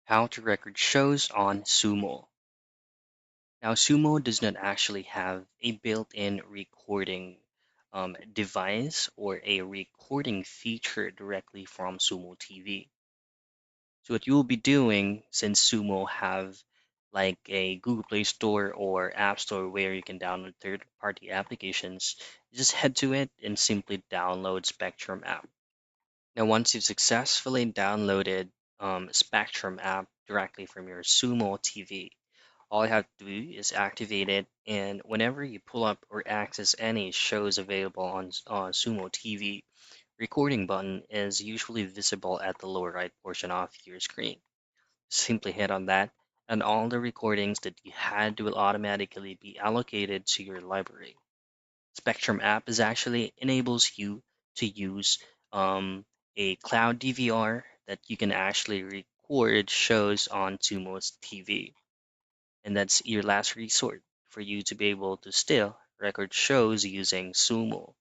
How to record shows on Xumo. Now, Xumo does not actually have a built-in recording device or a recording feature directly from Xumo TV. So what you'll be doing, since Xumo have like a Google Play Store or App Store where you can download third-party applications, just head to it and simply download Spectrum app. Now, once you've successfully downloaded Spectrum app directly from your Sumo TV, all you have to do is activate it, and whenever you pull up or access any shows available on Sumo TV, recording button is usually visible at the lower right portion of your screen. Simply hit on that, and all the recordings that you had will automatically be allocated to your library. Spectrum app is actually enables you to use a cloud DVR that you can actually record shows onto most TV. And that's your last resort for you to be able to still record shows using Sumo.